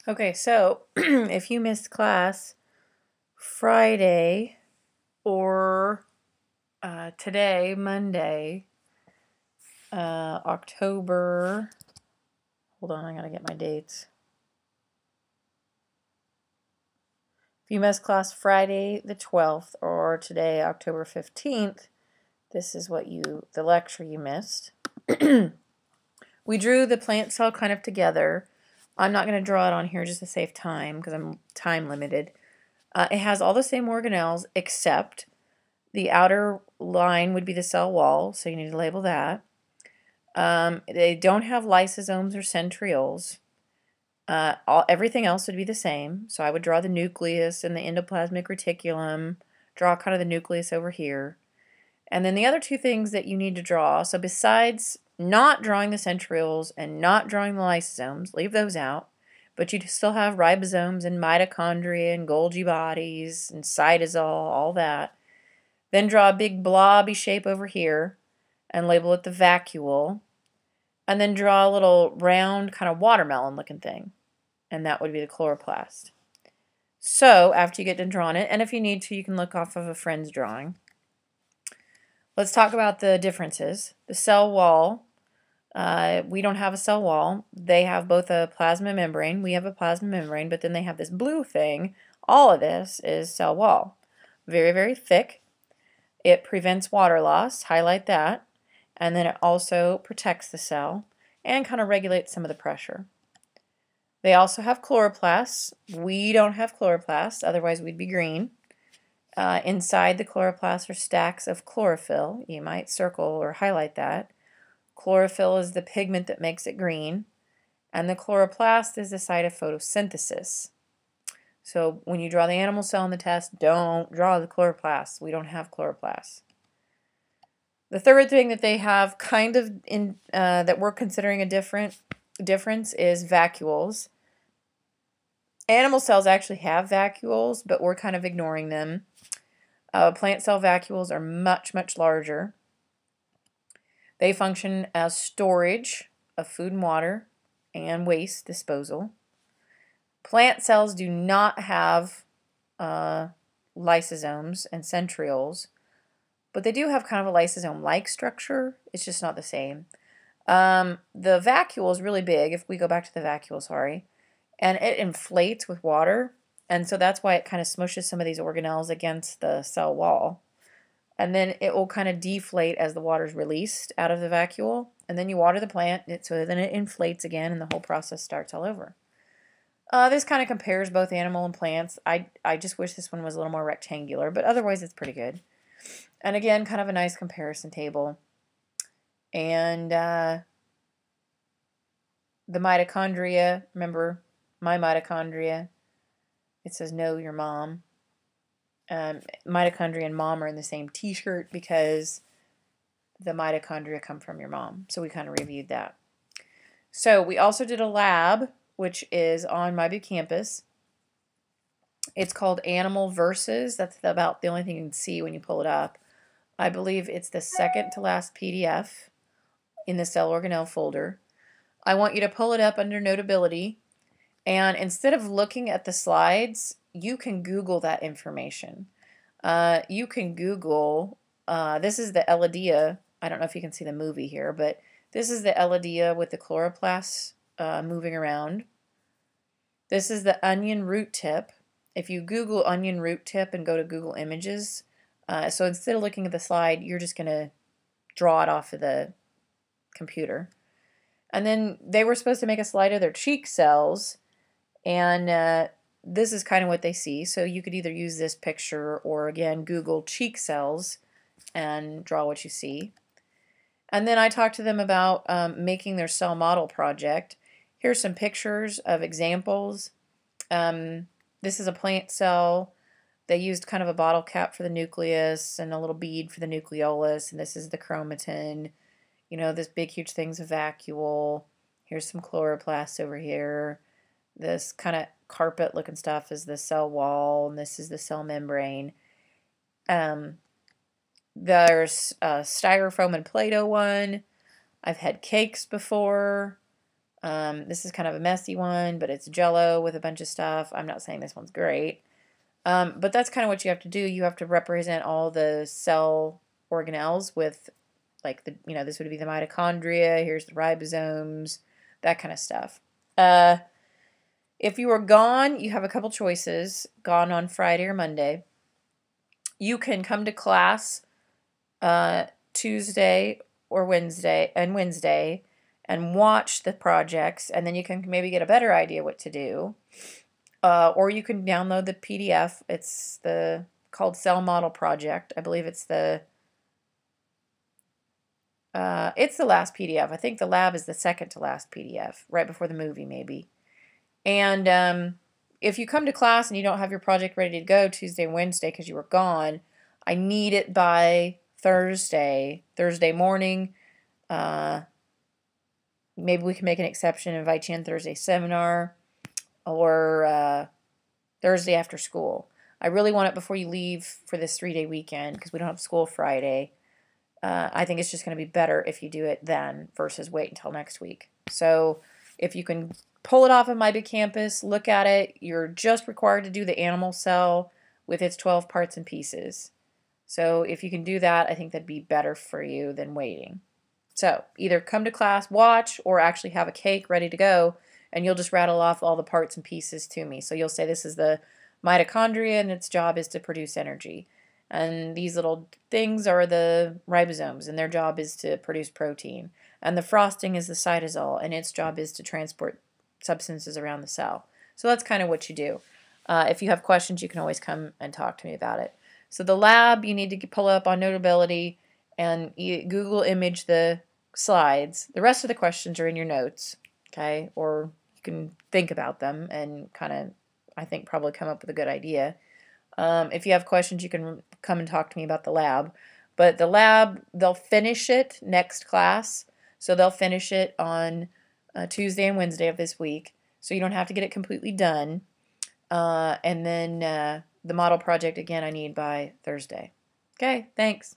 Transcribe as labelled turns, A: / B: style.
A: Okay, so if you missed class Friday or today, Monday, October, hold on, I gotta get my dates. If you missed class Friday the 12th or today, October 15th, this is what the lecture you missed. We drew the plant cell kind of together. I'm not going to draw it on here just to save time because I'm time limited. It has all the same organelles except the outer line would be the cell wall, so you need to label that. They don't have lysosomes or centrioles. Everything else would be the same. So I would draw the nucleus and the endoplasmic reticulum, draw kind of the nucleus over here. And then the other two things that you need to draw, so besides not drawing the centrioles and not drawing the lysosomes, leave those out, but you still have ribosomes and mitochondria and Golgi bodies and cytosol, all that. Then draw a big blobby shape over here and label it the vacuole. And then draw a little round kind of watermelon looking thing. And that would be the chloroplast. So after you get done drawing it, and if you need to, you can look off of a friend's drawing. Let's talk about the differences. The cell wall, we don't have a cell wall. They have both a plasma membrane. We have a plasma membrane, but then they have this blue thing. All of this is cell wall. Very, very thick. It prevents water loss, highlight that, and then it also protects the cell and kind of regulates some of the pressure. They also have chloroplasts. We don't have chloroplasts, otherwise we'd be green. Inside the chloroplast are stacks of chlorophyll. You might circle or highlight that. Chlorophyll is the pigment that makes it green, and the chloroplast is the site of photosynthesis. So when you draw the animal cell in the test, don't draw the chloroplast. We don't have chloroplasts. The third thing that they have kind of that we're considering a difference is vacuoles. Animal cells actually have vacuoles, but we're kind of ignoring them. Plant cell vacuoles are much, much larger. They function as storage of food and water and waste disposal. Plant cells do not have lysosomes and centrioles, but they do have kind of a lysosome-like structure. It's just not the same. The vacuole is really big, if we go back to the vacuole, sorry, and it inflates with water, and so that's why it kind of smushes some of these organelles against the cell wall. And then it will kind of deflate as the water is released out of the vacuole, and then you water the plant, so then it inflates again, and the whole process starts all over. This kind of compares both animal and plants. I just wish this one was a little more rectangular, but otherwise it's pretty good. And again, kind of a nice comparison table. And the mitochondria, remember, my mitochondria, it says know your mom. Mitochondria and mom are in the same t-shirt because the mitochondria come from your mom. So we kind of reviewed that. So we also did a lab, which is on MyBoo campus. It's called Animal Versus. That's about the only thing you can see when you pull it up. I believe it's the second to last PDF in the cell organelle folder. I want you to pull it up under Notability, and instead of looking at the slides, you can Google that information. You can Google, this is the Eladia. I don't know if you can see the movie here, but this is the Eladia with the chloroplasts moving around. This is the onion root tip. If you Google onion root tip and go to Google Images, so instead of looking at the slide, you're just going to draw it off of the computer. And then they were supposed to make a slide of their cheek cells, and this is kind of what they see. So you could either use this picture or, again, Google cheek cells and draw what you see. And then I talked to them about making their cell model project. Here's some pictures of examples. This is a plant cell. They used kind of a bottle cap for the nucleus and a little bead for the nucleolus, and this is the chromatin. You know, this big, huge thing's a vacuole. Here's some chloroplasts over here. This kind of carpet-looking stuff is the cell wall, and this is the cell membrane. There's Styrofoam and Play-Doh one. I've had cakes before. This is kind of a messy one, but it's Jell-O with a bunch of stuff. I'm not saying this one's great. But that's kind of what you have to do. You have to represent all the cell organelles with, like, this would be the mitochondria, here's the ribosomes, that kind of stuff. If you are gone, you have a couple choices. Gone on Friday or Monday. You can come to class Tuesday or Wednesday and watch the projects, and then you can maybe get a better idea what to do. Or you can download the PDF. It's called Cell Model Project. I believe it's the last PDF. I think the lab is the second to last PDF, right before the movie maybe. And if you come to class and you don't have your project ready to go Tuesday and Wednesday because you were gone, I need it by Thursday morning. Maybe we can make an exception, invite you in Thursday seminar or Thursday after school. I really want it before you leave for this 3-day weekend because we don't have school Friday. I think it's just going to be better if you do it then versus wait until next week. So if you can pull it off of My Big Campus, look at it. You're just required to do the animal cell with its 12 parts and pieces. So if you can do that, I think that'd be better for you than waiting. So either come to class, watch, or actually have a cake ready to go, and you'll just rattle off all the parts and pieces to me. So you'll say this is the mitochondria, and its job is to produce energy. And these little things are the ribosomes, and their job is to produce protein. And the frosting is the cytosol, and its job is to transport substances around the cell. So that's kind of what you do. If you have questions, you can always come and talk to me about it. So the lab, you need to pull up on Notability and Google image the slides. The rest of the questions are in your notes, okay? Or you can think about them and kind of, I think, probably come up with a good idea. If you have questions, you can come and talk to me about the lab. But the lab, they'll finish it next class. So they'll finish it on Tuesday and Wednesday of this week. So you don't have to get it completely done. And then the model project, again, I need by Thursday. Okay, thanks.